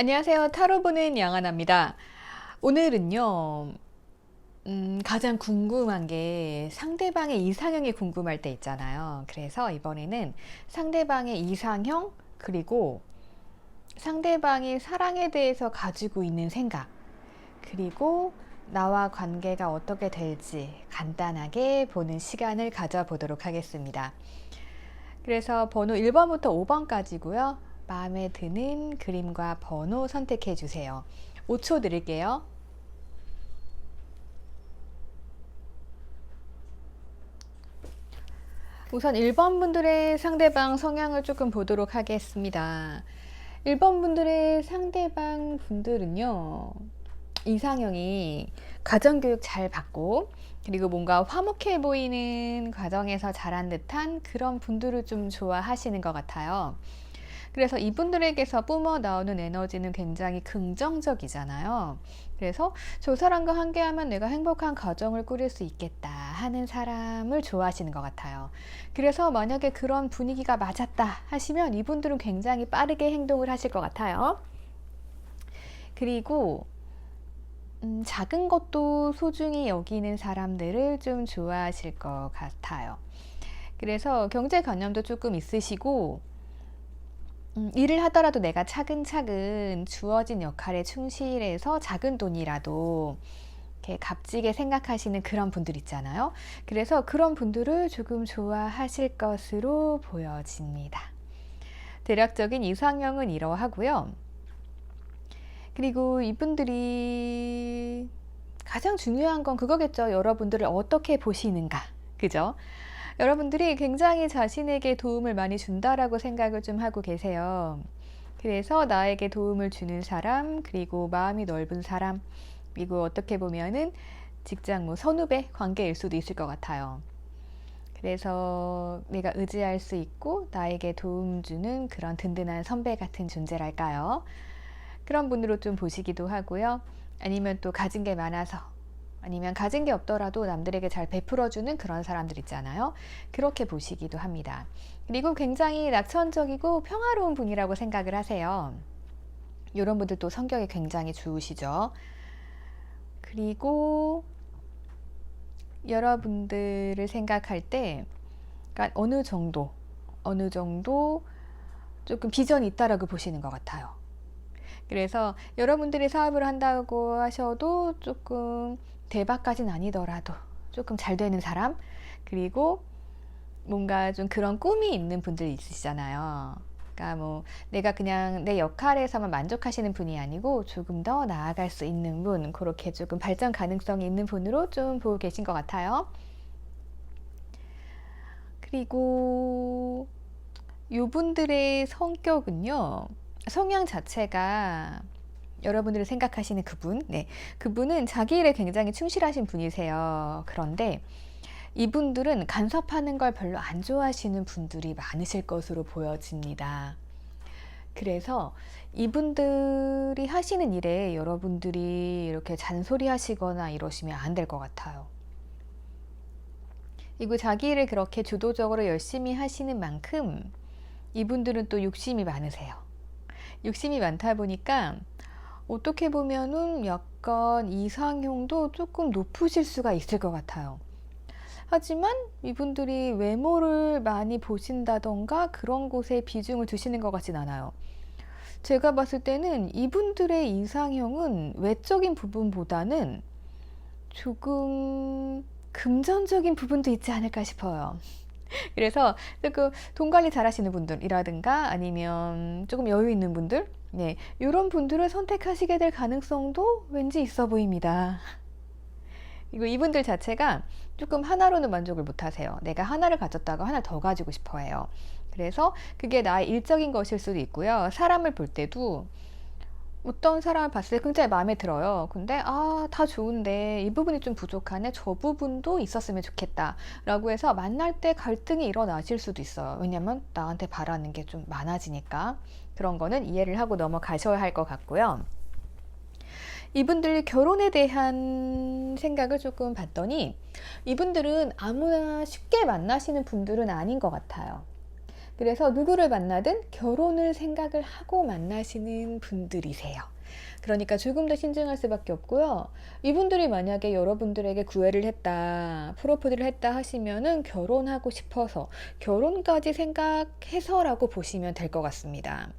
안녕하세요. 타로 보는 양하나입니다. 오늘은요, 가장 궁금한 게 상대방의 이상형이 궁금할 때 있잖아요. 그래서 이번에는 상대방의 이상형, 그리고 상대방이 사랑에 대해서 가지고 있는 생각, 그리고 나와 관계가 어떻게 될지 간단하게 보는 시간을 가져보도록 하겠습니다. 그래서 번호 1번부터 5번까지고요. 마음에 드는 그림과 번호 선택해 주세요. 5초 드릴게요. 우선 1번 분들의 상대방 성향을 조금 보도록 하겠습니다. 1번 분들의 상대방 분들은요, 이상형이 가정교육 잘 받고, 그리고 뭔가 화목해 보이는 과정에서 자란 듯한 그런 분들을 좀 좋아하시는 것 같아요. 그래서 이분들에게서 뿜어 나오는 에너지는 굉장히 긍정적이잖아요. 그래서 저 사람과 함께하면 내가 행복한 가정을 꾸릴 수 있겠다 하는 사람을 좋아하시는 것 같아요. 그래서 만약에 그런 분위기가 맞았다 하시면 이분들은 굉장히 빠르게 행동을 하실 것 같아요. 그리고 작은 것도 소중히 여기는 사람들을 좀 좋아하실 것 같아요. 그래서 경제관념도 조금 있으시고, 일을 하더라도 내가 차근차근 주어진 역할에 충실해서 작은 돈이라도 이렇게 값지게 생각하시는 그런 분들 있잖아요. 그래서 그런 분들을 조금 좋아하실 것으로 보여집니다. 대략적인 이상형은 이러하고요. 그리고 이분들이 가장 중요한 건 그거겠죠. 여러분들을 어떻게 보시는가. 그죠? 여러분들이 굉장히 자신에게 도움을 많이 준다라고 생각을 좀 하고 계세요. 그래서 나에게 도움을 주는 사람, 그리고 마음이 넓은 사람, 그리고 어떻게 보면은 직장 선후배 관계일 수도 있을 것 같아요. 그래서 내가 의지할 수 있고 나에게 도움 주는 그런 든든한 선배 같은 존재랄까요? 그런 분으로 좀 보시기도 하고요. 아니면 또 가진 게 많아서, 아니면 가진 게 없더라도 남들에게 잘 베풀어주는 그런 사람들 있잖아요. 그렇게 보시기도 합니다. 그리고 굉장히 낙천적이고 평화로운 분이라고 생각을 하세요. 이런 분들도 성격이 굉장히 좋으시죠. 그리고 여러분들을 생각할 때, 그러니까 어느 정도 조금 비전이 있다라고 보시는 것 같아요. 그래서 여러분들이 사업을 한다고 하셔도 조금 대박까지는 아니더라도 조금 잘 되는 사람, 그리고 뭔가 좀 그런 꿈이 있는 분들 있으시잖아요. 그러니까 뭐 내가 그냥 내 역할에서만 만족하시는 분이 아니고 조금 더 나아갈 수 있는 분, 그렇게 조금 발전 가능성이 있는 분으로 좀 보고 계신 것 같아요. 그리고 이분들의 성격은요, 성향 자체가 여러분들이 생각하시는 그분, 그분은 자기 일에 굉장히 충실하신 분이세요. 그런데 이분들은 간섭하는 걸 별로 안 좋아하시는 분들이 많으실 것으로 보여집니다. 그래서 이분들이 하시는 일에 여러분들이 이렇게 잔소리 하시거나 이러시면 안 될 것 같아요. 그리고 자기 일을 그렇게 주도적으로 열심히 하시는 만큼 이분들은 또 욕심이 많으세요. 욕심이 많다 보니까 어떻게 보면은 약간 이상형도 조금 높으실 수가 있을 것 같아요. 하지만 이분들이 외모를 많이 보신다던가 그런 곳에 비중을 두시는 것 같진 않아요. 제가 봤을 때는 이분들의 이상형은 외적인 부분보다는 조금 금전적인 부분도 있지 않을까 싶어요. 그래서 조금 돈 관리 잘 하시는 분들이라든가 아니면 조금 여유 있는 분들, 이런 분들을 선택하시게 될 가능성도 왠지 있어 보입니다. 그리고 이분들 자체가 조금 하나로는 만족을 못 하세요. 내가 하나를 가졌다가 하나 더 가지고 싶어 해요. 그래서 그게 나의 일적인 것일 수도 있고요. 사람을 볼 때도 어떤 사람을 봤을 때 굉장히 마음에 들어요. 근데 다 좋은데 이 부분이 좀 부족하네. 저 부분도 있었으면 좋겠다. 라고 해서 만날 때 갈등이 일어나실 수도 있어요. 왜냐면 나한테 바라는 게 좀 많아지니까. 그런 거는 이해를 하고 넘어가셔야 할 것 같고요. 이분들 결혼에 대한 생각을 조금 봤더니 이분들은 아무나 쉽게 만나시는 분들은 아닌 것 같아요. 그래서 누구를 만나든 결혼을 생각을 하고 만나시는 분들이세요. 그러니까 조금 더 신중할 수밖에 없고요. 이분들이 만약에 여러분들에게 구애를 했다, 프로포즈를 했다 하시면은 결혼하고 싶어서, 결혼까지 생각해서라고 보시면 될 것 같습니다.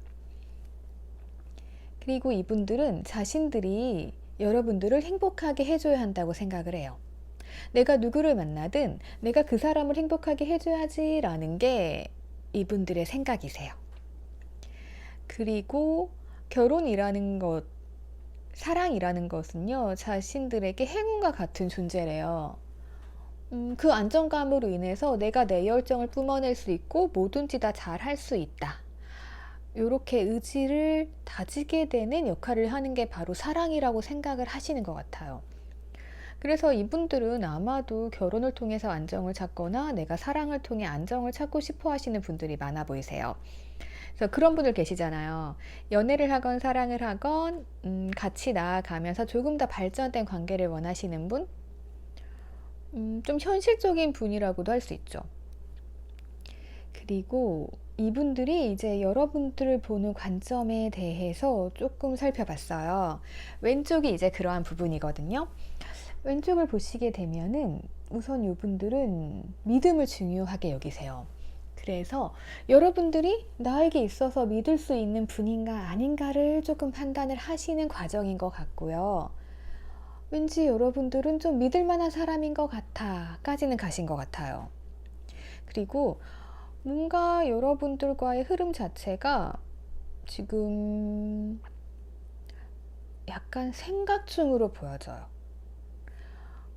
그리고 이분들은 자신들이 여러분들을 행복하게 해줘야 한다고 생각을 해요. 내가 누구를 만나든 내가 그 사람을 행복하게 해줘야지라는 게 이분들의 생각이세요. 그리고 결혼이라는 것, 사랑이라는 것은요, 자신들에게 행운과 같은 존재래요. 그 안정감으로 인해서 내가 내 열정을 뿜어낼 수 있고 뭐든지 다 잘할 수 있다. 이렇게 의지를 다지게 되는 역할을 하는 게 바로 사랑이라고 생각을 하시는 것 같아요. 그래서 이분들은 아마도 결혼을 통해서 안정을 찾거나 내가 사랑을 통해 안정을 찾고 싶어 하시는 분들이 많아 보이세요. 그래서 그런 분들 계시잖아요. 연애를 하건 사랑을 하건 같이 나아가면서 조금 더 발전된 관계를 원하시는 분? 좀 현실적인 분이라고도 할 수 있죠. 그리고 이분들이 이제 여러분들을 보는 관점에 대해서 조금 살펴봤어요. 왼쪽이 이제 그러한 부분이거든요. 왼쪽을 보시게 되면은 우선 이분들은 믿음을 중요하게 여기세요. 그래서 여러분들이 나에게 있어서 믿을 수 있는 분인가 아닌가를 조금 판단을 하시는 과정인 것 같고요. 왠지 여러분들은 좀 믿을 만한 사람인 것 같아 까지는 가신 것 같아요. 그리고 뭔가 여러분들과의 흐름 자체가 지금 약간 생각 중으로 보여져요.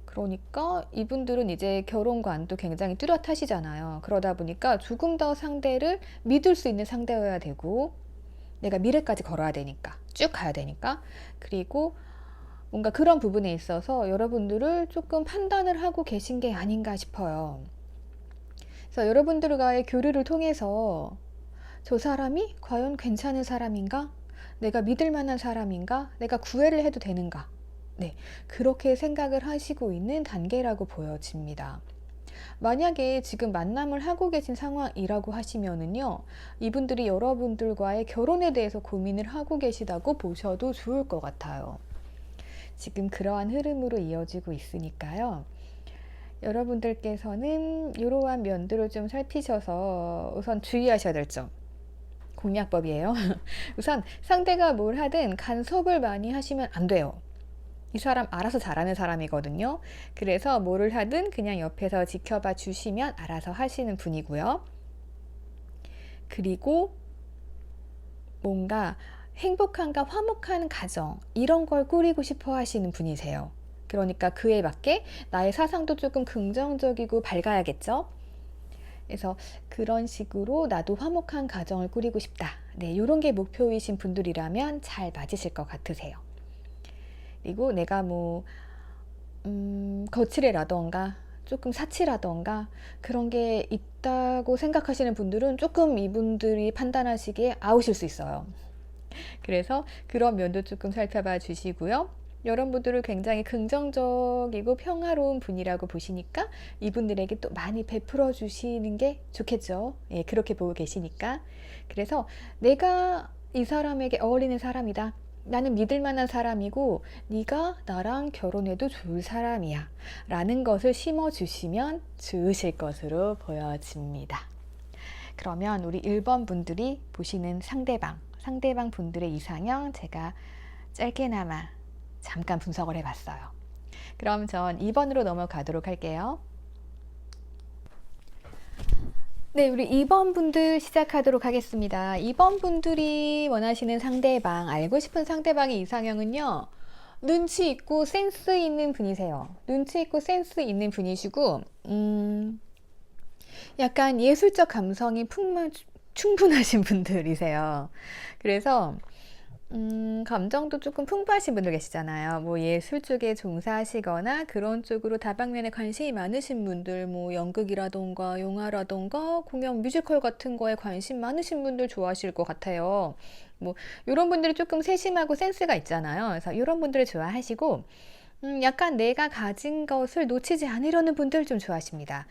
그러니까 이분들은 이제 결혼관도 굉장히 뚜렷하시잖아요. 그러다 보니까 조금 더 상대를 믿을 수 있는 상대여야 되고, 내가 미래까지 걸어야 되니까, 쭉 가야 되니까, 그리고 뭔가 그런 부분에 있어서 여러분들을 조금 판단을 하고 계신 게 아닌가 싶어요. 그래서 여러분들과의 교류를 통해서 저 사람이 과연 괜찮은 사람인가? 내가 믿을 만한 사람인가? 내가 구애를 해도 되는가? 네, 그렇게 생각을 하시고 있는 단계라고 보여집니다. 만약에 지금 만남을 하고 계신 상황이라고 하시면은요, 이분들이 여러분들과의 결혼에 대해서 고민을 하고 계시다고 보셔도 좋을 것 같아요. 지금 그러한 흐름으로 이어지고 있으니까요. 여러분들께서는 이러한 면들을 좀 살피셔서 우선 주의하셔야 될 점. 공략법이에요. 우선 상대가 뭘 하든 간섭을 많이 하시면 안 돼요. 이 사람 알아서 잘하는 사람이거든요. 그래서 뭐를 하든 그냥 옆에서 지켜봐 주시면 알아서 하시는 분이고요. 그리고 뭔가 행복함과 화목한 가정, 이런 걸 꾸리고 싶어 하시는 분이세요. 그러니까 그에 맞게 나의 사상도 조금 긍정적이고 밝아야겠죠? 그래서 그런 식으로 나도 화목한 가정을 꾸리고 싶다. 네, 이런 게 목표이신 분들이라면 잘 맞으실 것 같으세요. 그리고 내가 뭐 거칠애라던가 조금 사치라던가 그런 게 있다고 생각하시는 분들은 조금 이분들이 판단하시기에 아웃일 수 있어요. 그래서 그런 면도 조금 살펴봐 주시고요. 여러분들을 굉장히 긍정적이고 평화로운 분이라고 보시니까 이분들에게 또 많이 베풀어 주시는 게 좋겠죠. 예, 그렇게 보고 계시니까. 그래서 내가 이 사람에게 어울리는 사람이다. 나는 믿을 만한 사람이고 네가 나랑 결혼해도 좋을 사람이야 라는 것을 심어주시면 좋으실 것으로 보여집니다. 그러면 우리 1번 분들이 보시는 상대방 분들의 이상형 제가 짧게나마 잠깐 분석을 해봤어요. 그럼 전 2번으로 넘어가도록 할게요. 네, 우리 2번 분들 시작하도록 하겠습니다. 2번 분들이 원하시는 상대방, 알고 싶은 상대방의 이상형은요, 눈치 있고 센스 있는 분이세요. 눈치 있고 센스 있는 분이시고, 약간 예술적 감성이 충분하신 분들이세요. 그래서 감정도 조금 풍부하신 분들 계시잖아요. 뭐 예술 쪽에 종사하시거나 그런 쪽으로 다방면에 관심이 많으신 분들, 뭐 연극이라던가 영화라던가 공연 뮤지컬 같은 거에 관심 많으신 분들 좋아하실 것 같아요. 뭐 이런 분들이 조금 세심하고 센스가 있잖아요. 그래서 이런 분들을 좋아하시고 약간 내가 가진 것을 놓치지 않으려는 분들 좀 좋아하십니다.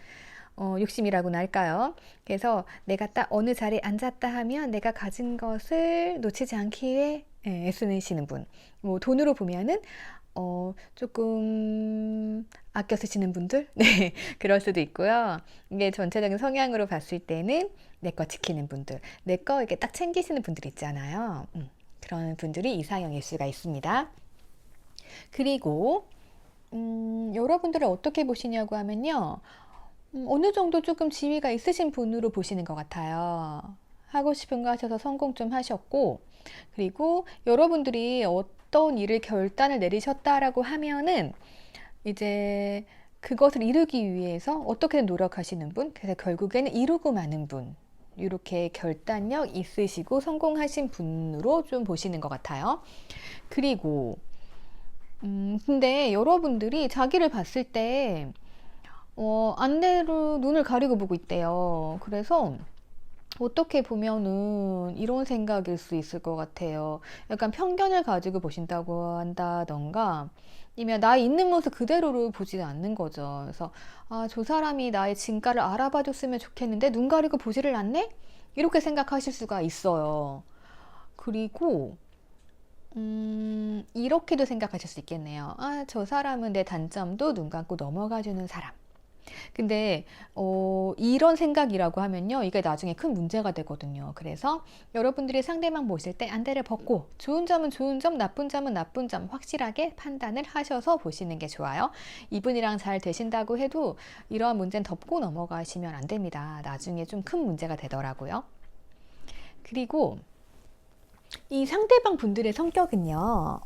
욕심이라고나 할까요? 그래서 내가 딱 어느 자리에 앉았다 하면 내가 가진 것을 놓치지 않기 위해 애쓰시는 분. 뭐 돈으로 보면은 조금 아껴 쓰시는 분들? 네, 그럴 수도 있고요. 이게 전체적인 성향으로 봤을 때는 내 거 지키는 분들, 내 거 이렇게 딱 챙기시는 분들 있잖아요. 그런 분들이 이상형일 수가 있습니다. 그리고 여러분들을 어떻게 보시냐고 하면요. 어느 정도 조금 지위가 있으신 분으로 보시는 것 같아요. 하고 싶은 거 하셔서 성공 좀 하셨고, 그리고 여러분들이 어떤 일을 결단을 내리셨다라고 하면은 이제 그것을 이루기 위해서 어떻게든 노력하시는 분, 그래서 결국에는 이루고 마는 분, 이렇게 결단력 있으시고 성공하신 분으로 좀 보시는 것 같아요. 그리고 근데 여러분들이 자기를 봤을 때 안대로 눈을 가리고 보고 있대요. 그래서 어떻게 보면은 이런 생각일 수 있을 것 같아요. 약간 편견을 가지고 보신다고 한다던가, 아니면 나 있는 모습 그대로를 보지 않는 거죠. 그래서 저 사람이 나의 진가를 알아봐 줬으면 좋겠는데 눈 가리고 보지를 않네? 이렇게 생각하실 수가 있어요. 그리고 이렇게도 생각하실 수 있겠네요. 저 사람은 내 단점도 눈 감고 넘어가주는 사람. 근데 이런 생각이라고 하면요, 이게 나중에 큰 문제가 되거든요. 그래서 여러분들이 상대방 보실 때 안대를 벗고 좋은 점은 좋은 점, 나쁜 점은 나쁜 점 확실하게 판단을 하셔서 보시는 게 좋아요. 이분이랑 잘 되신다고 해도 이러한 문제는 덮고 넘어가시면 안 됩니다. 나중에 좀 큰 문제가 되더라고요. 그리고 이 상대방 분들의 성격은요,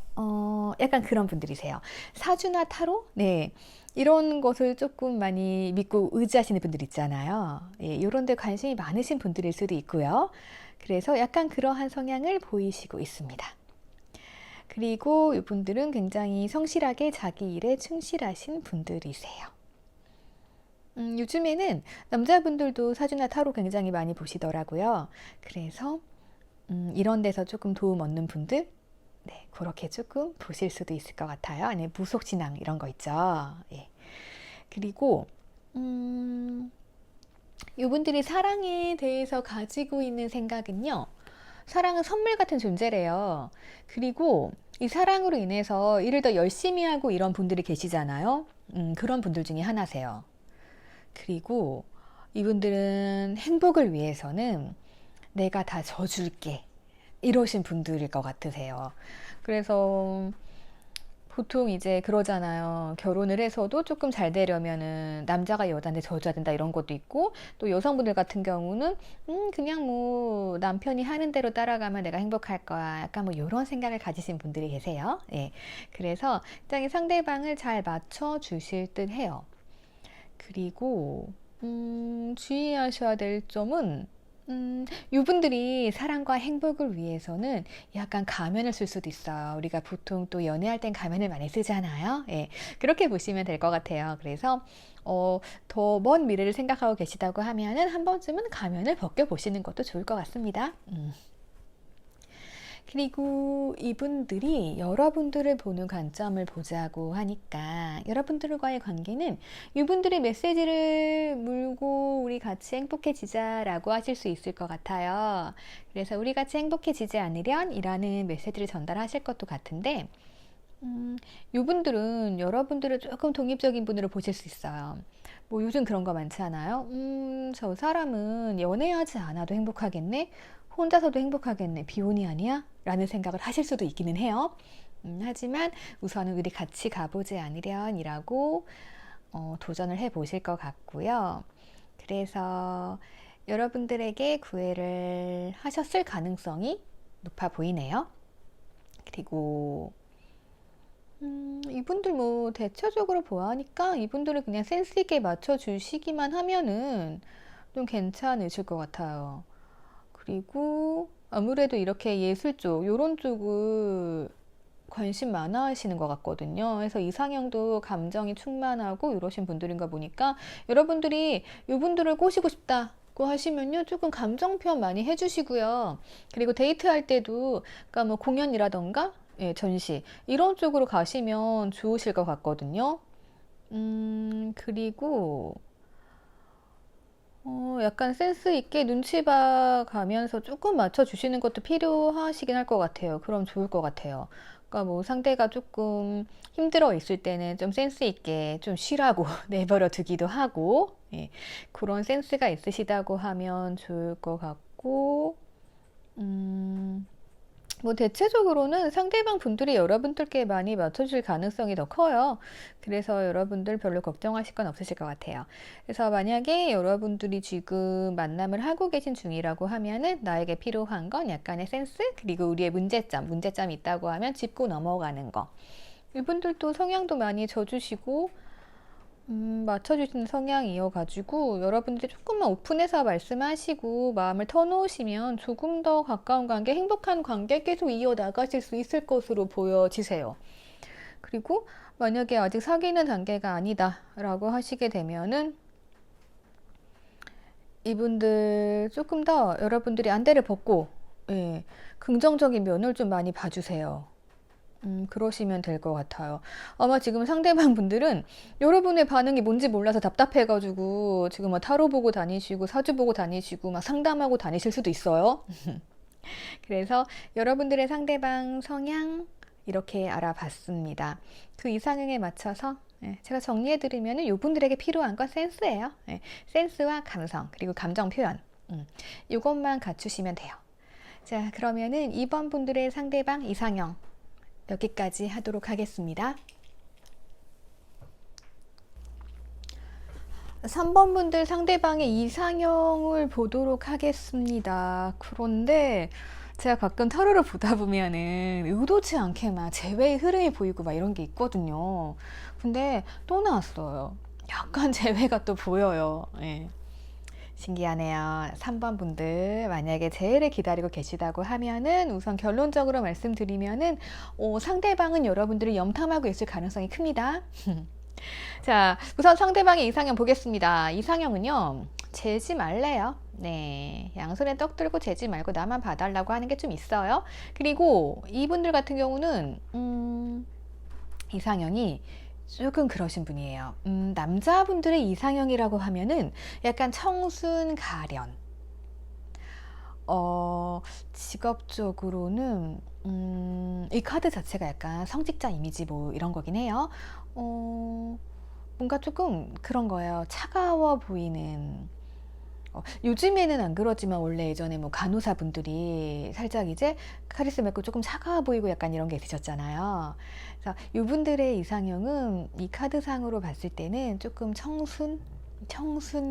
약간 그런 분들이세요. 사주나 타로? 네. 이런 것을 조금 많이 믿고 의지하시는 분들 있잖아요. 예, 이런 데 관심이 많으신 분들일 수도 있고요. 그래서 약간 그러한 성향을 보이시고 있습니다. 그리고 이분들은 굉장히 성실하게 자기 일에 충실하신 분들이세요. 요즘에는 남자분들도 사주나 타로 굉장히 많이 보시더라고요. 그래서 이런 데서 조금 도움 얻는 분들, 네, 그렇게 조금 보실 수도 있을 것 같아요. 아니면 무속신앙 이런 거 있죠. 예. 그리고 이분들이 사랑에 대해서 가지고 있는 생각은요. 사랑은 선물 같은 존재래요. 그리고 이 사랑으로 인해서 일을 더 열심히 하고 이런 분들이 계시잖아요. 그런 분들 중에 하나세요. 그리고 이분들은 행복을 위해서는 내가 다 져줄게, 이러신 분들일 것 같으세요. 그래서 보통 이제 그러잖아요. 결혼을 해서도 조금 잘 되려면은 남자가 여자한테 져줘야 된다 이런 것도 있고, 또 여성분들 같은 경우는 그냥 뭐 남편이 하는 대로 따라가면 내가 행복할 거야, 약간 뭐 이런 생각을 가지신 분들이 계세요. 예. 그래서 굉장히 상대방을 잘 맞춰 주실 듯 해요. 그리고 주의하셔야 될 점은 이분들이 사랑과 행복을 위해서는 약간 가면을 쓸 수도 있어요. 우리가 보통 또 연애할 땐 가면을 많이 쓰잖아요. 예, 그렇게 보시면 될 것 같아요. 그래서 더 먼 미래를 생각하고 계시다고 하면은 한 번쯤은 가면을 벗겨보시는 것도 좋을 것 같습니다. 그리고 이분들이 여러분들을 보는 관점을 보자고 하니까 여러분들과의 관계는 이분들의 메시지를 물고 우리 같이 행복해지자라고 하실 수 있을 것 같아요. 그래서 우리 같이 행복해지지 않으련 이라는 메시지를 전달하실 것도 같은데, 이분들은 여러분들을 조금 독립적인 분으로 보실 수 있어요. 뭐 요즘 그런 거 많지 않아요? 저 사람은 연애하지 않아도 행복하겠네? 혼자서도 행복하겠네. 비혼이 아니야? 라는 생각을 하실 수도 있기는 해요. 하지만 우선은 우리 같이 가보지 않으련 이라고 도전을 해 보실 것 같고요. 그래서 여러분들에게 구애를 하셨을 가능성이 높아 보이네요. 그리고 이분들 뭐 대체적으로 보아하니까 이분들은 그냥 센스 있게 맞춰주시기만 하면은 좀 괜찮으실 것 같아요. 그리고 아무래도 이렇게 예술 쪽, 요런 쪽을 관심 많아 하시는 것 같거든요. 그래서 이상형도 감정이 충만하고 이러신 분들인가 보니까 여러분들이 이분들을 꼬시고 싶다고 하시면요, 조금 감정 표현 많이 해주시고요. 그리고 데이트할 때도, 그러니까 뭐 공연이라던가, 예, 전시 이런 쪽으로 가시면 좋으실 것 같거든요. 그리고 약간 센스 있게 눈치 봐 가면서 조금 맞춰주시는 것도 필요하시긴 할 것 같아요. 그럼 좋을 것 같아요. 그러니까 뭐 상대가 조금 힘들어 있을 때는 좀 센스 있게 좀 쉬라고 내버려 두기도 하고, 예, 그런 센스가 있으시다고 하면 좋을 것 같고, 음, 뭐 대체적으로는 상대방 분들이 여러분들께 많이 맞춰줄 가능성이 더 커요. 그래서 여러분들 별로 걱정하실 건 없으실 것 같아요. 그래서 만약에 여러분들이 지금 만남을 하고 계신 중이라고 하면은 나에게 필요한 건 약간의 센스, 그리고 우리의 문제점이 있다고 하면 짚고 넘어가는 거. 이분들도 성향도 많이 져주시고 맞춰주시는 성향이어가지고 여러분들이 조금만 오픈해서 말씀하시고 마음을 터놓으시면 조금 더 가까운 관계, 행복한 관계 계속 이어나가실 수 있을 것으로 보여지세요. 그리고 만약에 아직 사귀는 단계가 아니다 라고 하시게 되면은 이분들 조금 더 여러분들이 안대를 벗고, 예, 긍정적인 면을 좀 많이 봐주세요. 그러시면 될 것 같아요. 아마 지금 상대방 분들은 여러분의 반응이 뭔지 몰라서 답답해가지고 지금 막 타로 보고 다니시고 사주 보고 다니시고 막 상담하고 다니실 수도 있어요. 그래서 여러분들의 상대방 성향 이렇게 알아봤습니다. 그 이상형에 맞춰서, 예, 제가 정리해드리면 이분들에게 필요한 건 센스예요. 예, 센스와 감성 그리고 감정 표현, 이것만 갖추시면 돼요. 자, 그러면은 2번 분들의 상대방 이상형 여기까지 하도록 하겠습니다. 3번 분들 상대방의 이상형을 보도록 하겠습니다. 그런데 제가 가끔 타로를 보다 보면은 의도치 않게 막 재회의 흐름이 보이고 막 이런 게 있거든요. 근데 또 나왔어요. 약간 재회가 또 보여요. 예. 신기하네요. 3번 분들 만약에 재회를 기다리고 계시다고 하면은 우선 결론적으로 말씀드리면은 상대방은 여러분들을 염탐하고 있을 가능성이 큽니다. 자, 우선 상대방의 이상형 보겠습니다. 이상형은요, 재지 말래요. 네, 양손에 떡 들고 재지 말고 나만 봐달라고 하는 게 좀 있어요. 그리고 이분들 같은 경우는 이상형이 조금 그러신 분이에요. 남자분들의 이상형이라고 하면은 약간 청순 가련. 직업적으로는, 이 카드 자체가 약간 성직자 이미지 뭐 이런 거긴 해요. 뭔가 조금 그런 거예요. 차가워 보이는. 요즘에는 안 그러지만 원래 예전에 뭐 간호사분들이 살짝 이제 카리스마 있고 조금 차가워 보이고 약간 이런 게 있으셨잖아요. 그래서 이분들의 이상형은 이 카드상으로 봤을 때는 조금 청순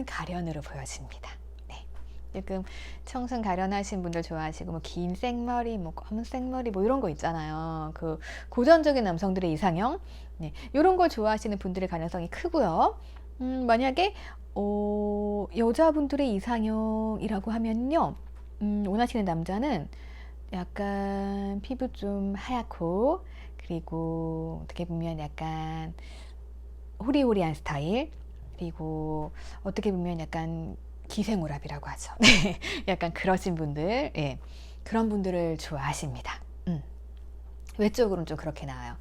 가련으로 보여집니다. 네. 조금 청순 가련하신 분들 좋아하시고 뭐 긴 생머리, 뭐 검은 생머리 뭐 이런 거 있잖아요. 그 고전적인 남성들의 이상형. 네. 이런 걸 좋아하시는 분들의 가능성이 크고요. 만약에 여자분들의 이상형이라고 하면요, 원하시는 남자는 약간 피부 좀 하얗고, 그리고 어떻게 보면 약간 호리호리한 스타일, 그리고 어떻게 보면 약간 기생오랍이라고 하죠. 약간 그러신 분들, 예, 그런 분들을 좋아하십니다. 외적으로는 좀 그렇게 나와요.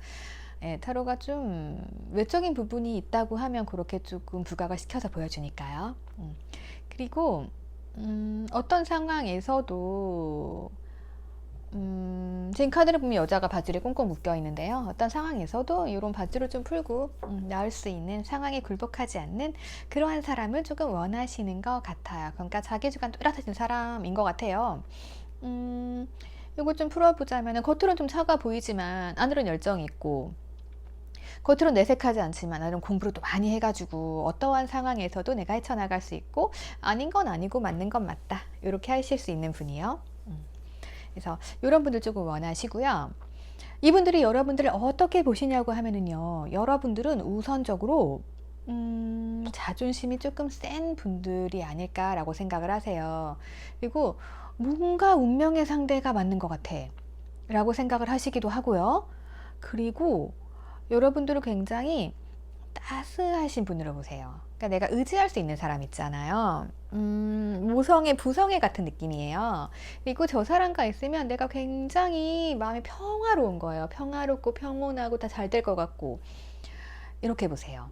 예, 타로가 좀 외적인 부분이 있다고 하면 그렇게 조금 부각을 시켜서 보여주니까요. 그리고 어떤 상황에서도 지금 카드를 보면 여자가 바지를 꽁꽁 묶여 있는데요. 어떤 상황에서도 이런 바지를 좀 풀고 나올 수 있는 상황에 굴복하지 않는 그러한 사람을 조금 원하시는 것 같아요. 그러니까 자기 주관 뚜렷하신 사람인 것 같아요. 이걸 좀 풀어보자면 겉으로는 좀 차가 보이지만 안으로는 열정이 있고, 겉으로 내색하지 않지만 나름 공부를 또 많이 해가지고 어떠한 상황에서도 내가 헤쳐나갈 수 있고 아닌 건 아니고 맞는 건 맞다 이렇게 하실 수 있는 분이요. 그래서 이런 분들 조금 원하시고요. 이분들이 여러분들을 어떻게 보시냐고 하면은요, 여러분들은 우선적으로 자존심이 조금 센 분들이 아닐까라고 생각을 하세요. 그리고 뭔가 운명의 상대가 맞는 것 같아 라고 생각을 하시기도 하고요. 그리고 여러분들은 굉장히 따스하신 분으로 보세요. 그러니까 내가 의지할 수 있는 사람 있잖아요. 모성애, 부성애 같은 느낌이에요. 그리고 저 사람과 있으면 내가 굉장히 마음이 평화로운 거예요. 평화롭고 평온하고 다 잘 될 것 같고. 이렇게 보세요.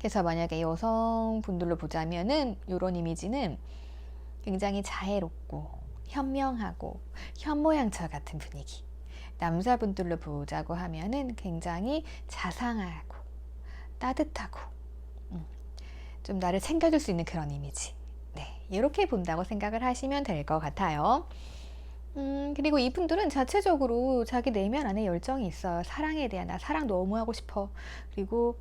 그래서 만약에 여성분들로 보자면은 이런 이미지는 굉장히 자애롭고 현명하고 현모양처 같은 분위기. 남자분들로 보자고 하면은 굉장히 자상하고 따뜻하고 좀 나를 챙겨줄 수 있는 그런 이미지. 네, 이렇게 본다고 생각을 하시면 될 것 같아요. 그리고 이분들은 자체적으로 자기 내면 안에 열정이 있어요. 사랑에 대한, 나 사랑 너무 하고 싶어. 그리고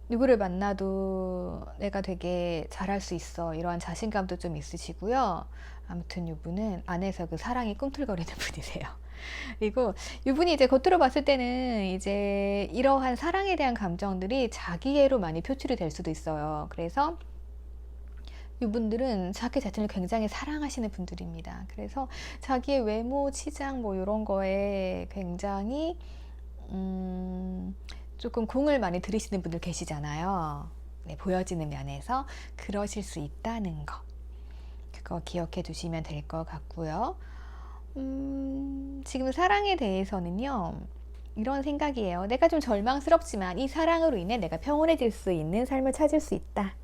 누구를 만나도 내가 되게 잘할 수 있어. 이러한 자신감도 좀 있으시고요. 아무튼 이분은 안에서 그 사랑이 꿈틀거리는 분이세요. 그리고 이분이 이제 겉으로 봤을 때는 이제 이러한 사랑에 대한 감정들이 자기애로 많이 표출이 될 수도 있어요. 그래서 이분들은 자기 자신을 굉장히 사랑하시는 분들입니다. 그래서 자기의 외모, 치장 뭐 이런 거에 굉장히 조금 공을 많이 들이시는 분들 계시잖아요. 네, 보여지는 면에서 그러실 수 있다는 거. 그거 기억해 두시면 될 것 같고요. 지금 사랑에 대해서는요, 이런 생각이에요. 내가 좀 절망스럽지만 이 사랑으로 인해 내가 평온해질 수 있는 삶을 찾을 수 있다.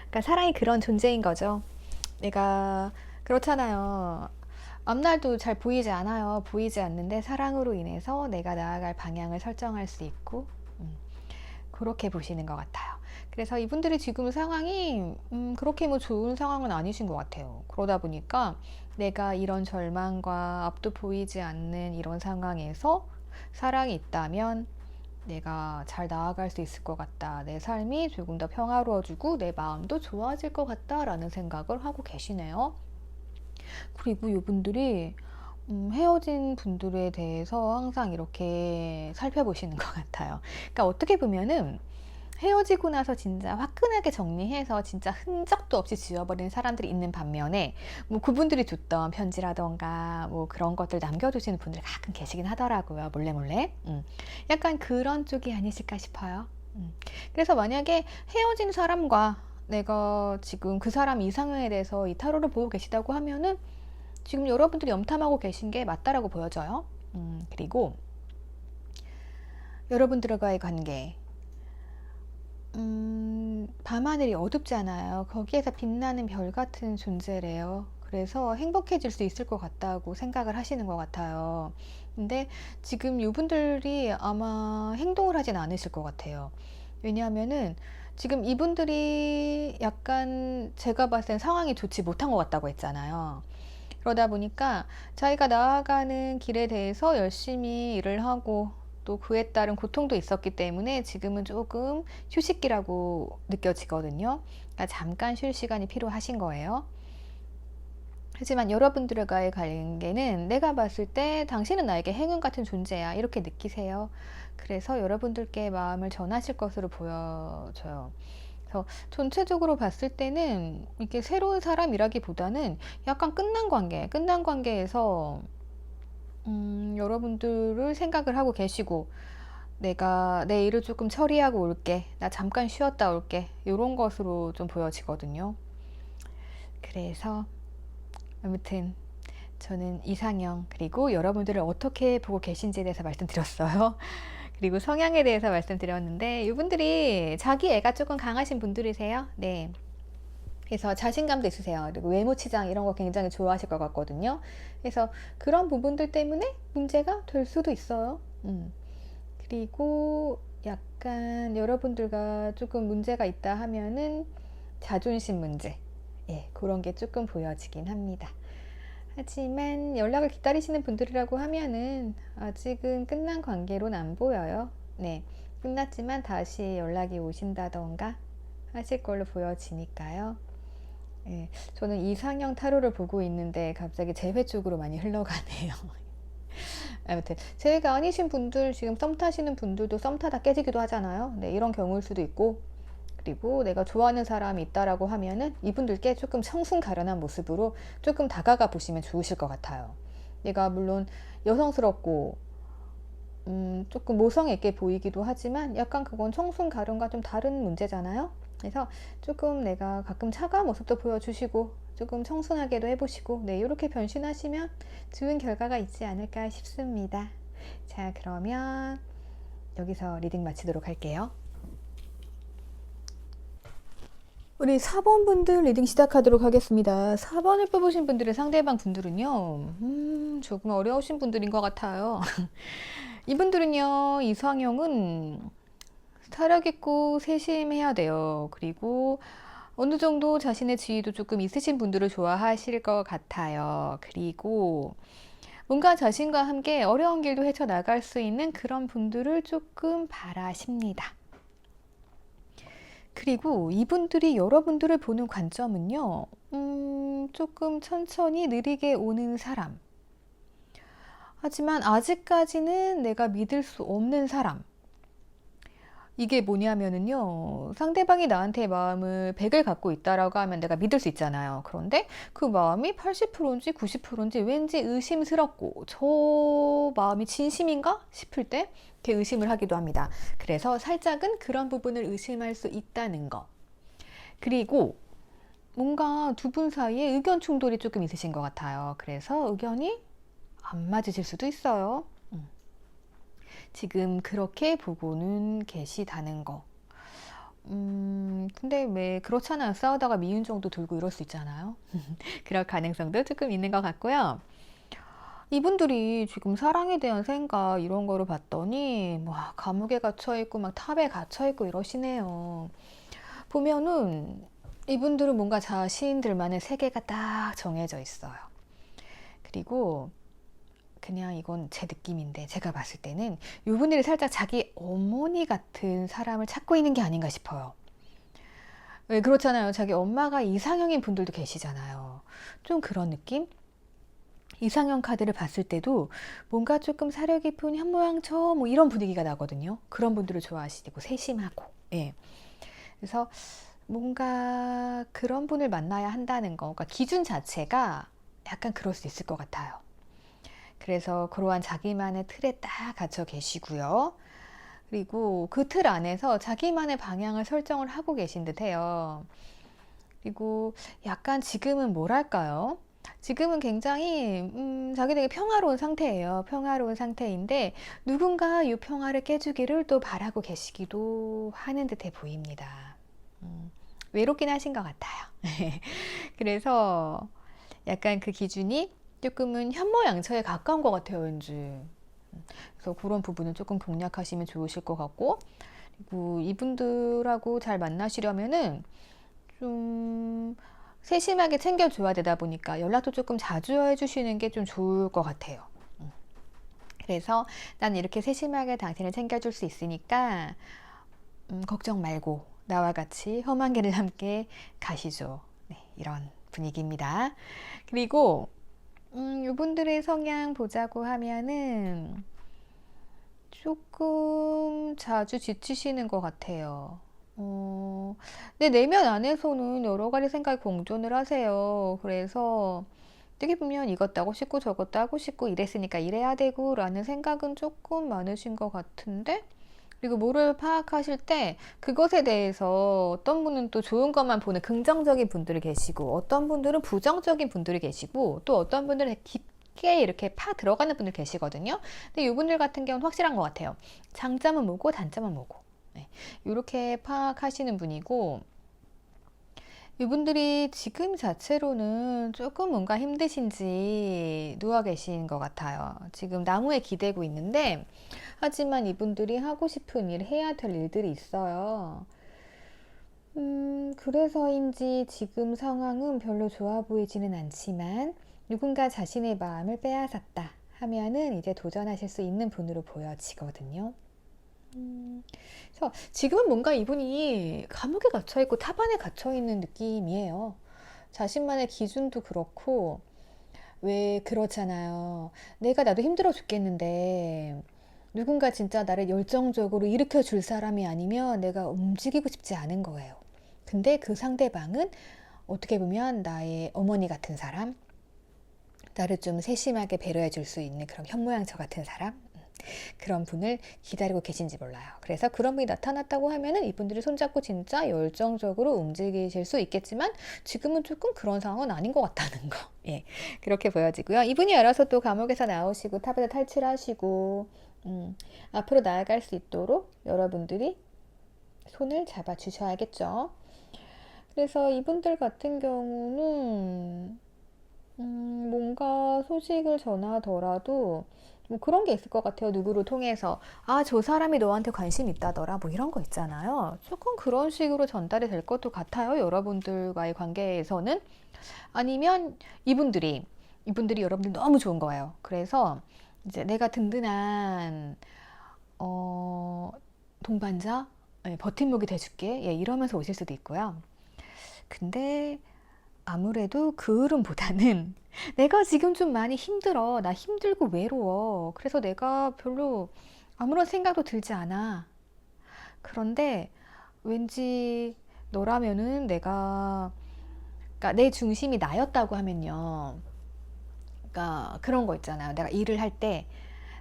그러니까 사랑이 그런 존재인 거죠. 내가 그렇잖아요. 앞날도 잘 보이지 않아요. 보이지 않는데 사랑으로 인해서 내가 나아갈 방향을 설정할 수 있고 그렇게 보시는 것 같아요. 그래서 이분들이 지금 상황이 그렇게 뭐 좋은 상황은 아니신 것 같아요. 그러다 보니까 내가 이런 절망과 앞도 보이지 않는 이런 상황에서 사랑이 있다면 내가 잘 나아갈 수 있을 것 같다. 내 삶이 조금 더 평화로워지고 내 마음도 좋아질 것 같다라는 생각을 하고 계시네요. 그리고 이분들이 헤어진 분들에 대해서 항상 이렇게 살펴보시는 것 같아요. 그러니까 어떻게 보면은 헤어지고 나서 진짜 화끈하게 정리해서 진짜 흔적도 없이 지워버리는 사람들이 있는 반면에 뭐 그분들이 줬던 편지라던가 뭐 그런 것들 남겨두시는 분들이 가끔 계시긴 하더라고요. 몰래 몰래. 약간 그런 쪽이 아니실까 싶어요. 그래서 만약에 헤어진 사람과 내가 지금 그 사람 이상형에 대해서 이 타로를 보고 계시다고 하면은 지금 여러분들이 염탐하고 계신 게 맞다라고 보여져요. 그리고 여러분들과의 관계, 밤하늘이 어둡잖아요. 거기에서 빛나는 별 같은 존재래요. 그래서 행복해질 수 있을 것 같다고 생각을 하시는 것 같아요. 근데 지금 이분들이 아마 행동을 하진 않으실 것 같아요. 왜냐하면은 지금 이분들이 약간 제가 봤을 땐 상황이 좋지 못한 것 같다고 했잖아요. 그러다 보니까 자기가 나아가는 길에 대해서 열심히 일을 하고 또 그에 따른 고통도 있었기 때문에 지금은 조금 휴식기라고 느껴지거든요. 그러니까 잠깐 쉴 시간이 필요하신 거예요. 하지만 여러분들과의 관계는 내가 봤을 때 당신은 나에게 행운 같은 존재야 이렇게 느끼세요. 그래서 여러분들께 마음을 전하실 것으로 보여져요. 그래서 전체적으로 봤을 때는 이게 새로운 사람이라기보다는 약간 끝난 관계에서 여러분들을 생각을 하고 계시고 내가 내 일을 조금 처리하고 올게, 나 잠깐 쉬었다 올게 이런 것으로 좀 보여지거든요. 그래서 아무튼 저는 이상형 그리고 여러분들을 어떻게 보고 계신지에 대해서 말씀드렸어요. 그리고 성향에 대해서 말씀드렸는데 이분들이 자기 애가 조금 강하신 분들이세요. 네. 그래서 자신감도 있으세요. 그리고 외모 치장 이런 거 굉장히 좋아하실 것 같거든요. 그래서 그런 부분들 때문에 문제가 될 수도 있어요. 그리고 약간 여러분들과 조금 문제가 있다 하면은 자존심 문제. 예, 그런 게 조금 보여지긴 합니다. 하지만 연락을 기다리시는 분들이라고 하면은 아직은 끝난 관계로는 안 보여요. 네. 끝났지만 다시 연락이 오신다던가 하실 걸로 보여지니까요. 예, 저는 이상형 타로를 보고 있는데 갑자기 재회 쪽으로 많이 흘러가네요. 아무튼 재회가 아니신 분들 지금 썸 타시는 분들도 썸 타다 깨지기도 하잖아요. 네, 이런 경우일 수도 있고 그리고 내가 좋아하는 사람이 있다라고 하면은 이분들께 조금 청순 가련한 모습으로 조금 다가가 보시면 좋으실 것 같아요. 내가 물론 여성스럽고 조금 모성 있게 보이기도 하지만 약간 그건 청순 가련과 좀 다른 문제잖아요. 그래서 조금 내가 가끔 차가운 모습도 보여주시고 조금 청순하게도 해보시고 네, 이렇게 변신하시면 좋은 결과가 있지 않을까 싶습니다. 자, 그러면 여기서 리딩 마치도록 할게요. 우리 4번 분들 리딩 시작하도록 하겠습니다. 4번을 뽑으신 분들의 상대방 분들은요, 조금 어려우신 분들인 것 같아요. 이분들은요, 이상형은 사력 있고 세심해야 돼요. 그리고 어느 정도 자신의 지위도 조금 있으신 분들을 좋아하실 것 같아요. 그리고 뭔가 자신과 함께 어려운 길도 헤쳐나갈 수 있는 그런 분들을 조금 바라십니다. 그리고 이분들이 여러분들을 보는 관점은요, 조금 천천히 느리게 오는 사람. 하지만 아직까지는 내가 믿을 수 없는 사람. 이게 뭐냐면은요, 상대방이 나한테 마음을 100을 갖고 있다라고 하면 내가 믿을 수 있잖아요. 그런데 그 마음이 80%인지 90%인지 왠지 의심스럽고, 저 마음이 진심인가 싶을 때 이렇게 의심을 하기도 합니다. 그래서 살짝은 그런 부분을 의심할 수 있다는 거. 그리고 뭔가 두 분 사이에 의견 충돌이 조금 있으신 것 같아요. 그래서 의견이 안 맞으실 수도 있어요. 지금 그렇게 보고는 계시다는 거. 근데 왜 그렇잖아요. 싸우다가 미운 정도 들고 이럴 수 있잖아요. 그럴 가능성도 조금 있는 것 같고요. 이분들이 지금 사랑에 대한 생각 이런 거를 봤더니 뭐 감옥에 갇혀있고 막 탑에 갇혀있고 이러시네요. 보면은 이분들은 뭔가 자신들만의 세계가 딱 정해져 있어요. 그리고 그냥 이건 제 느낌인데 제가 봤을 때는 이분들이 살짝 자기 어머니 같은 사람을 찾고 있는 게 아닌가 싶어요. 왜 그렇잖아요. 자기 엄마가 이상형인 분들도 계시잖아요. 좀 그런 느낌? 이상형 카드를 봤을 때도 뭔가 조금 사려 깊은 현모양처 뭐 이런 분위기가 나거든요. 그런 분들을 좋아하시고 세심하고. 예. 그래서 뭔가 그런 분을 만나야 한다는 거. 그러니까 기준 자체가 약간 그럴 수 있을 것 같아요. 그래서 그러한 자기만의 틀에 딱 갇혀 계시고요. 그리고 그 틀 안에서 자기만의 방향을 설정을 하고 계신 듯해요. 그리고 약간 지금은 뭐랄까요? 지금은 굉장히 자기 되게 평화로운 상태예요. 평화로운 상태인데 누군가 이 평화를 깨주기를 또 바라고 계시기도 하는 듯해 보입니다. 외롭긴 하신 것 같아요. 그래서 약간 그 기준이 조금은 현모양처에 가까운 것 같아요, 왠지. 그래서 그런 부분은 조금 공략하시면 좋으실 것 같고, 그리고 이분들하고 잘 만나시려면은 좀 세심하게 챙겨줘야 되다 보니까 연락도 조금 자주 해주시는 게 좀 좋을 것 같아요. 그래서 난 이렇게 세심하게 당신을 챙겨줄 수 있으니까 걱정 말고 나와 같이 험한 길을 함께 가시죠. 네, 이런 분위기입니다. 그리고 이분들의 성향 보자고 하면은 조금 자주 지치시는 것 같아요. 내 내면 안에서는 여러 가지 생각이 공존을 하세요. 그래서 어떻게 보면 이것도 하고 싶고 저것도 하고 싶고 이랬으니까 이래야 되고 라는 생각은 조금 많으신 것 같은데, 그리고 뭐를 파악하실 때 그것에 대해서 어떤 분은 또 좋은 것만 보는 긍정적인 분들이 계시고 어떤 분들은 부정적인 분들이 계시고 또 어떤 분들은 깊게 이렇게 파 들어가는 분들 계시거든요. 근데 이분들 같은 경우는 확실한 것 같아요. 장점은 뭐고 단점은 뭐고. 네, 이렇게 파악하시는 분이고, 이분들이 지금 자체로는 조금 뭔가 힘드신지 누워 계신 것 같아요. 지금 나무에 기대고 있는데, 하지만 이분들이 하고 싶은 일, 해야 될 일들이 있어요. 그래서인지 지금 상황은 별로 좋아 보이지는 않지만, 누군가 자신의 마음을 빼앗았다 하면은 이제 도전하실 수 있는 분으로 보여지거든요. 그래서 지금은 뭔가 이분이 감옥에 갇혀있고 타반에 갇혀있는 느낌이에요. 자신만의 기준도 그렇고, 왜 그렇잖아요. 내가 나도 힘들어 죽겠는데, 누군가 진짜 나를 열정적으로 일으켜 줄 사람이 아니면 내가 움직이고 싶지 않은 거예요. 근데 그 상대방은 어떻게 보면 나의 어머니 같은 사람, 나를 좀 세심하게 배려해 줄 수 있는 그런 현모양처 같은 사람, 그런 분을 기다리고 계신지 몰라요. 그래서 그런 분이 나타났다고 하면은 이분들이 손잡고 진짜 열정적으로 움직이실 수 있겠지만 지금은 조금 그런 상황은 아닌 것 같다는 거. 예, 그렇게 보여지고요. 이분이 알아서 또 감옥에서 나오시고 탑에서 탈출하시고 앞으로 나아갈 수 있도록 여러분들이 손을 잡아 주셔야겠죠. 그래서 이분들 같은 경우는 뭔가 소식을 전하더라도 뭐 그런 게 있을 것 같아요. 누구를 통해서 아, 저 사람이 너한테 관심 있다더라 뭐 이런 거 있잖아요. 조금 그런 식으로 전달이 될 것도 같아요. 여러분들과의 관계에서는. 아니면 이분들이 여러분들 너무 좋은 거예요. 그래서 이제 내가 든든한 동반자, 예, 버팀목이 돼줄게, 예, 이러면서 오실 수도 있고요. 근데 아무래도 그을음보다는 내가 지금 좀 많이 힘들어. 나 힘들고 외로워. 그래서 내가 별로 아무런 생각도 들지 않아. 그런데 왠지 너라면은 그러니까 내 중심이 나였다고 하면요. 그러니까 그런 거 있잖아요. 내가 일을 할 때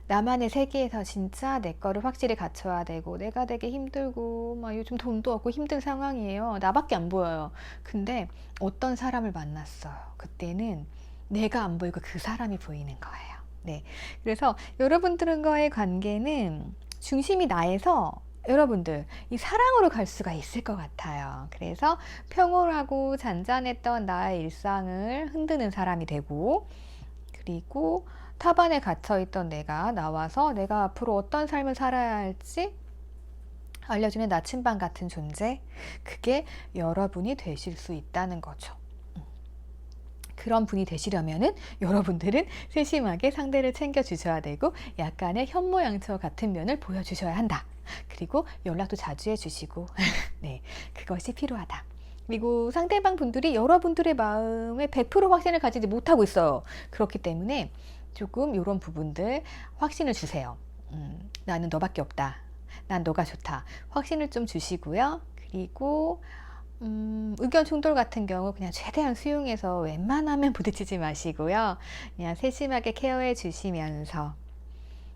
나만의 세계에서 진짜 내 거를 확실히 갖춰야 되고 내가 되게 힘들고 막 요즘 돈도 없고 힘든 상황이에요. 나밖에 안 보여요. 근데 어떤 사람을 만났어요. 그때는 내가 안 보이고 그 사람이 보이는 거예요. 네. 그래서 여러분들과의 관계는 중심이 나에서 여러분들 이 사랑으로 갈 수가 있을 것 같아요. 그래서 평온하고 잔잔했던 나의 일상을 흔드는 사람이 되고, 그리고 타반에 갇혀있던 내가 나와서 내가 앞으로 어떤 삶을 살아야 할지 알려주는 나침반 같은 존재, 그게 여러분이 되실 수 있다는 거죠. 그런 분이 되시려면은 여러분들은 세심하게 상대를 챙겨주셔야 되고 약간의 현모양처 같은 면을 보여주셔야 한다. 그리고 연락도 자주 해주시고 네, 그것이 필요하다. 그리고 상대방 분들이 여러분들의 마음에 100% 확신을 가지지 못하고 있어요. 그렇기 때문에 조금 이런 부분들 확신을 주세요. 나는 너밖에 없다. 난 너가 좋다. 확신을 좀 주시고요. 그리고 의견 충돌 같은 경우 그냥 최대한 수용해서 웬만하면 부딪히지 마시고요. 그냥 세심하게 케어해 주시면서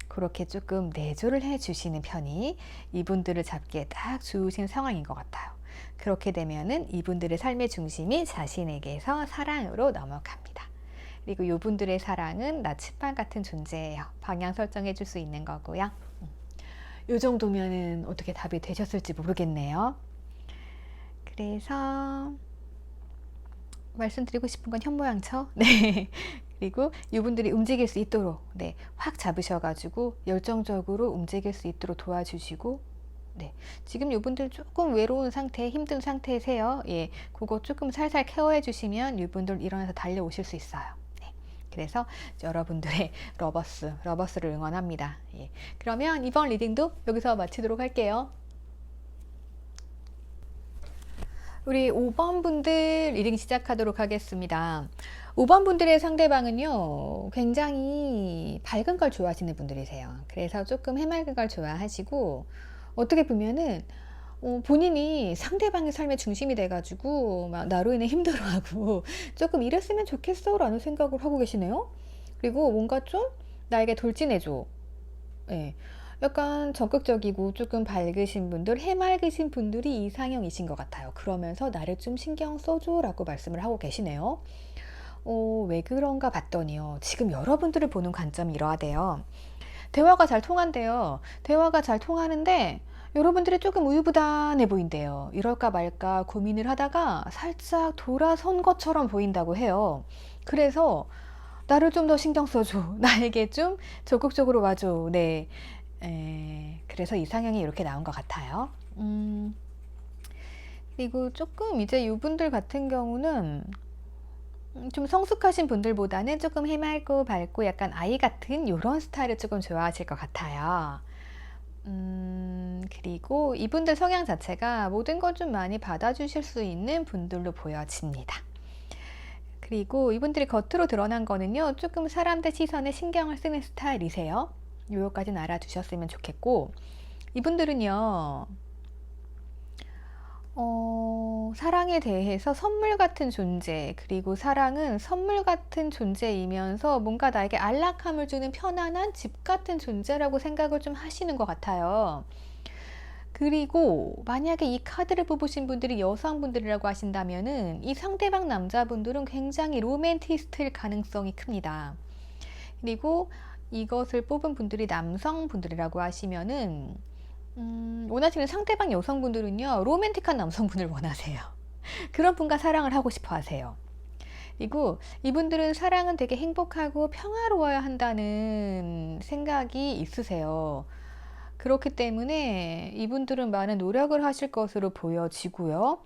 그렇게 조금 내조를 해 주시는 편이 이분들을 잡기에 딱 좋으신 상황인 것 같아요. 그렇게 되면은 이분들의 삶의 중심이 자신에게서 사랑으로 넘어갑니다. 그리고 이분들의 사랑은 나침반 같은 존재예요. 방향 설정해 줄 수 있는 거고요. 이 정도면은 어떻게 답이 되셨을지 모르겠네요. 그래서 말씀드리고 싶은 건 현모양처. 네. 그리고 이분들이 움직일 수 있도록 네, 확 잡으셔가지고 열정적으로 움직일 수 있도록 도와주시고, 네, 지금 이분들 조금 외로운 상태, 힘든 상태세요. 예, 그거 조금 살살 케어해 주시면 이분들 일어나서 달려오실 수 있어요. 네, 그래서 여러분들의 러버스를 응원합니다. 예, 그러면 이번 리딩도 여기서 마치도록 할게요. 우리 5번 분들 리딩 시작하도록 하겠습니다. 5번 분들의 상대방은요, 굉장히 밝은 걸 좋아하시는 분들이세요. 그래서 조금 해맑은 걸 좋아하시고, 어떻게 보면은, 본인이 상대방의 삶의 중심이 돼가지고, 막 나로 인해 힘들어하고, 조금 이랬으면 좋겠어 라는 생각을 하고 계시네요. 그리고 뭔가 좀 나에게 돌진해줘. 예. 약간 적극적이고 조금 밝으신 분들, 해맑으신 분들이 이상형이신 것 같아요. 그러면서 나를 좀 신경 써줘 라고 말씀을 하고 계시네요. 왜 그런가 봤더니요. 지금 여러분들을 보는 관점이 이러하대요. 대화가 잘 통한대요. 대화가 잘 통하는데 여러분들이 조금 우유부단해 보인대요. 이럴까 말까 고민을 하다가 살짝 돌아선 것처럼 보인다고 해요. 그래서 나를 좀 더 신경 써줘. 나에게 좀 적극적으로 와줘. 네. 그래서 이상형이 이렇게 나온 것 같아요. 그리고 조금 이제 이분들 같은 경우는 좀 성숙하신 분들보다는 조금 해맑고 밝고 약간 아이 같은 이런 스타일을 조금 좋아하실 것 같아요. 그리고 이분들 성향 자체가 모든 걸 좀 많이 받아주실 수 있는 분들로 보여집니다. 그리고 이분들이 겉으로 드러난 거는요, 조금 사람들 시선에 신경을 쓰는 스타일이세요. 요거까지는 알아두셨으면 좋겠고, 이분들은요, 사랑에 대해서 선물 같은 존재, 그리고 사랑은 선물 같은 존재이면서 뭔가 나에게 안락함을 주는 편안한 집 같은 존재라고 생각을 좀 하시는 것 같아요. 그리고 만약에 이 카드를 뽑으신 분들이 여성분들이라고 하신다면은 이 상대방 남자분들은 굉장히 로맨티스트일 가능성이 큽니다. 그리고 이것을 뽑은 분들이 남성분들이라고 하시면은 원하시는 상대방 여성분들은요, 로맨틱한 남성분을 원하세요. 그런 분과 사랑을 하고 싶어 하세요. 그리고 이분들은 사랑은 되게 행복하고 평화로워야 한다는 생각이 있으세요. 그렇기 때문에 이분들은 많은 노력을 하실 것으로 보여지고요.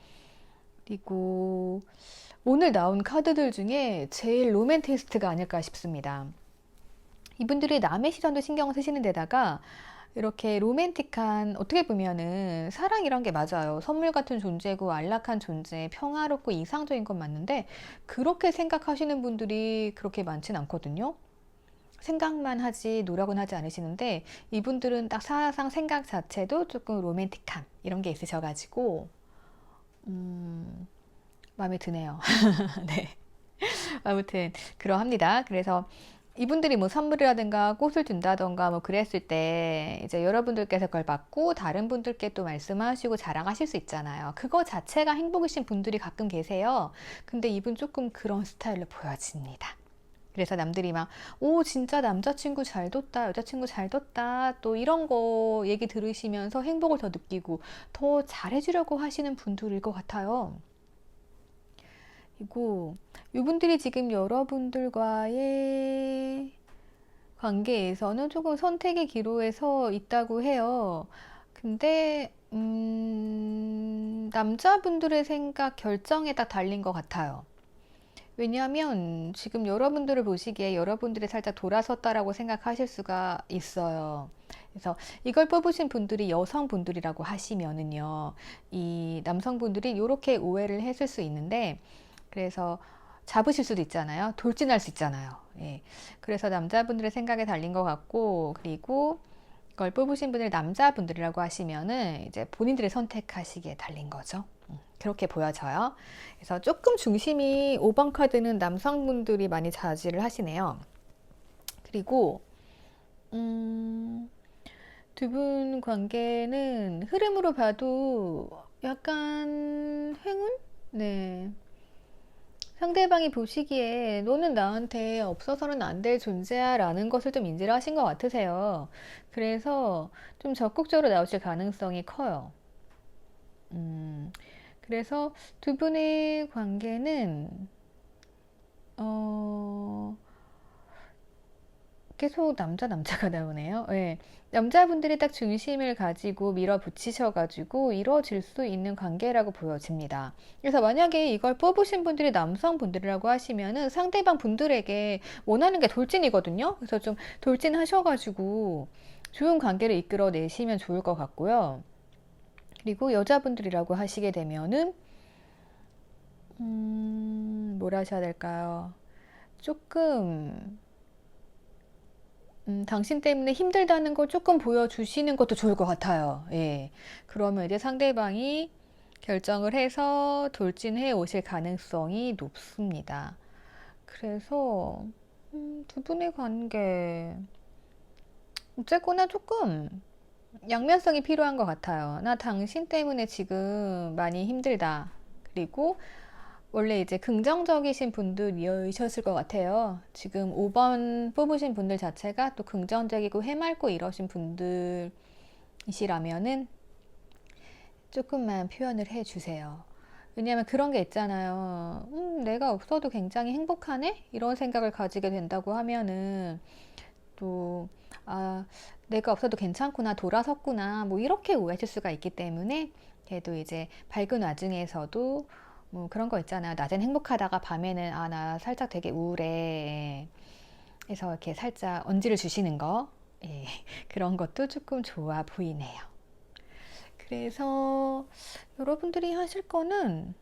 그리고 오늘 나온 카드들 중에 제일 로맨티스트가 아닐까 싶습니다. 이분들이 남의 시선도 신경 쓰시는 데다가 이렇게 로맨틱한, 어떻게 보면은 사랑이란 게 맞아요. 선물 같은 존재고 안락한 존재, 평화롭고 이상적인 건 맞는데 그렇게 생각하시는 분들이 그렇게 많진 않거든요. 생각만 하지 노력은 하지 않으시는데 이분들은 딱 사상 생각 자체도 조금 로맨틱함 이런 게 있으셔가지고 마음에 드네요. 네. 아무튼 그러합니다. 그래서 이분들이 뭐 선물이라든가 꽃을 준다던가 뭐 그랬을 때 이제 여러분들께서 그걸 받고 다른 분들께 또 말씀하시고 자랑하실 수 있잖아요. 그거 자체가 행복이신 분들이 가끔 계세요. 근데 이분 조금 그런 스타일로 보여집니다. 그래서 남들이 막, 오, 진짜 남자친구 잘 뒀다, 여자친구 잘 뒀다, 또 이런 거 얘기 들으시면서 행복을 더 느끼고 더 잘해주려고 하시는 분들일 것 같아요. 그리고 이분들이 지금 여러분들과의 관계에서는 조금 선택의 기로에 서 있다고 해요. 근데, 남자분들의 생각, 결정에 딱 달린 것 같아요. 왜냐하면 지금 여러분들을 보시기에 여러분들이 살짝 돌아섰다라고 생각하실 수가 있어요. 그래서 이걸 뽑으신 분들이 여성분들이라고 하시면은요, 이 남성분들이 이렇게 오해를 했을 수 있는데, 그래서 잡으실 수도 있잖아요. 돌진할 수 있잖아요. 예. 그래서 남자분들의 생각에 달린 것 같고, 그리고 이걸 뽑으신 분들 남자분들이라고 하시면은 이제 본인들이 선택하시기에 달린 거죠. 그렇게 보여져요. 그래서 조금 중심이 5번 카드는 남성분들이 많이 차지를 하시네요. 그리고 두 분 관계는 흐름으로 봐도 약간 행운? 네. 상대방이 보시기에 너는 나한테 없어서는 안 될 존재야 라는 것을 좀 인지를 하신 것 같으세요. 그래서 좀 적극적으로 나오실 가능성이 커요. 그래서 두 분의 관계는 어, 계속 남자가 나오네요. 네. 남자분들이 딱 중심을 가지고 밀어붙이셔가지고 이루어질 수 있는 관계라고 보여집니다. 그래서 만약에 이걸 뽑으신 분들이 남성분들이라고 하시면은 상대방 분들에게 원하는 게 돌진이거든요. 그래서 좀 돌진하셔가지고 좋은 관계를 이끌어내시면 좋을 것 같고요. 그리고 여자분들이라고 하시게 되면은 뭘 하셔야 될까요? 조금 당신 때문에 힘들다는 걸 조금 보여주시는 것도 좋을 것 같아요. 예. 그러면 이제 상대방이 결정을 해서 돌진해 오실 가능성이 높습니다. 그래서 두 분의 관계 어쨌거나 조금 양면성이 필요한 것 같아요. 나 당신 때문에 지금 많이 힘들다. 그리고 원래 이제 긍정적이신 분들이셨을 것 같아요. 지금 5번 뽑으신 분들 자체가 또 긍정적이고 해맑고 이러신 분들이시라면은 조금만 표현을 해주세요. 왜냐하면 그런 게 있잖아요. 내가 없어도 굉장히 행복하네? 이런 생각을 가지게 된다고 하면은 또, 아, 내가 없어도 괜찮구나, 돌아섰구나, 뭐 이렇게 오해하실 수가 있기 때문에 그래도 이제 밝은 와중에서도 뭐 그런 거 있잖아요. 낮엔 행복하다가 밤에는 아, 나 살짝 되게 우울해. 해서 이렇게 살짝 언지를 주시는 거. 예, 그런 것도 조금 좋아 보이네요. 그래서 여러분들이 하실 거는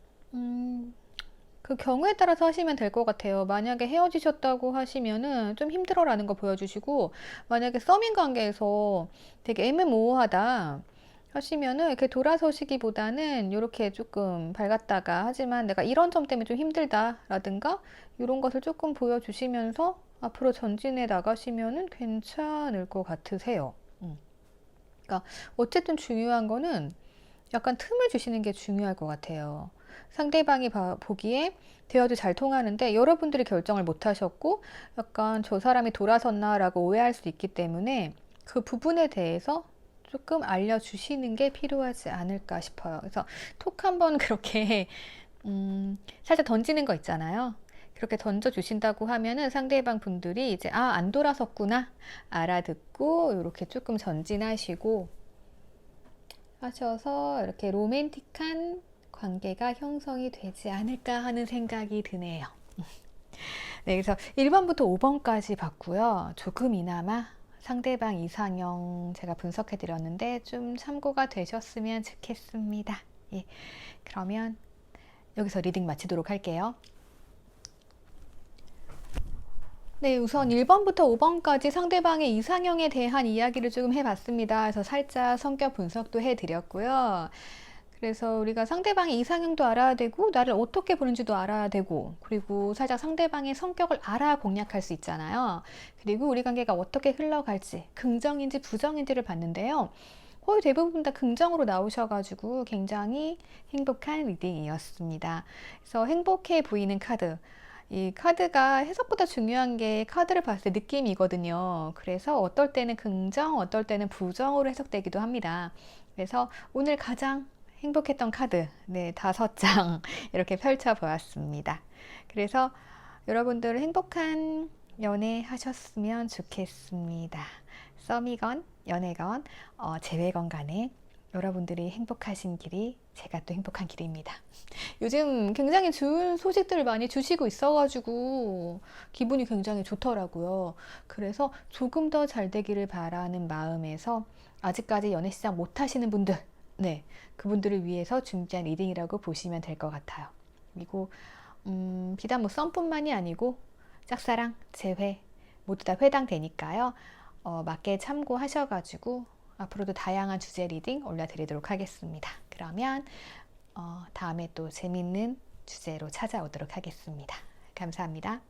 그 경우에 따라서 하시면 될 것 같아요. 만약에 헤어지셨다고 하시면은 좀 힘들어라는 거 보여주시고, 만약에 썸인 관계에서 되게 애매모호하다 하시면은 이렇게 돌아서시기보다는 이렇게 조금 밝았다가 하지만 내가 이런 점 때문에 좀 힘들다라든가 이런 것을 조금 보여주시면서 앞으로 전진해 나가시면은 괜찮을 것 같으세요. 그러니까 어쨌든 중요한 거는 약간 틈을 주시는 게 중요할 것 같아요. 상대방이 보기에 대화도 잘 통하는데 여러분들이 결정을 못 하셨고 약간 저 사람이 돌아섰나라고 오해할 수 있기 때문에 그 부분에 대해서 조금 알려주시는 게 필요하지 않을까 싶어요. 그래서 톡 한번 그렇게 살짝 던지는 거 있잖아요. 그렇게 던져주신다고 하면은 상대방 분들이 이제 아, 안 돌아섰구나 알아듣고 이렇게 조금 전진하시고 하셔서 이렇게 로맨틱한 관계가 형성이 되지 않을까 하는 생각이 드네요. 네, 그래서 1번부터 5번까지 봤고요. 조금이나마 상대방 이상형 제가 분석해 드렸는데 좀 참고가 되셨으면 좋겠습니다. 예, 그러면 여기서 리딩 마치도록 할게요. 네, 우선 1번부터 5번까지 상대방의 이상형에 대한 이야기를 조금 해봤습니다. 그래서 살짝 성격 분석도 해드렸고요. 그래서 우리가 상대방의 이상형도 알아야 되고 나를 어떻게 보는지도 알아야 되고 그리고 살짝 상대방의 성격을 알아야 공략할 수 있잖아요. 그리고 우리 관계가 어떻게 흘러갈지 긍정인지 부정인지를 봤는데요. 거의 대부분 다 긍정으로 나오셔가지고 굉장히 행복한 리딩이었습니다. 그래서 행복해 보이는 카드. 이 카드가 해석보다 중요한 게 카드를 봤을 때 느낌이거든요. 그래서 어떨 때는 긍정, 어떨 때는 부정으로 해석되기도 합니다. 그래서 오늘 가장 행복했던 카드, 네, 5장 이렇게 펼쳐 보았습니다. 그래서 여러분들 행복한 연애 하셨으면 좋겠습니다. 썸이건 연애건 재회건 간에 여러분들이 행복하신 길이 제가 또 행복한 길입니다. 요즘 굉장히 좋은 소식들을 많이 주시고 있어가지고 기분이 굉장히 좋더라고요. 그래서 조금 더 잘 되기를 바라는 마음에서 아직까지 연애 시작 못 하시는 분들, 네, 그분들을 위해서 준비한 리딩이라고 보시면 될 것 같아요. 그리고 비단 뭐 썸뿐만이 아니고 짝사랑, 재회 모두 다 해당되니까요. 맞게 참고하셔가지고 앞으로도 다양한 주제 리딩 올려드리도록 하겠습니다. 그러면 다음에 또 재밌는 주제로 찾아오도록 하겠습니다. 감사합니다.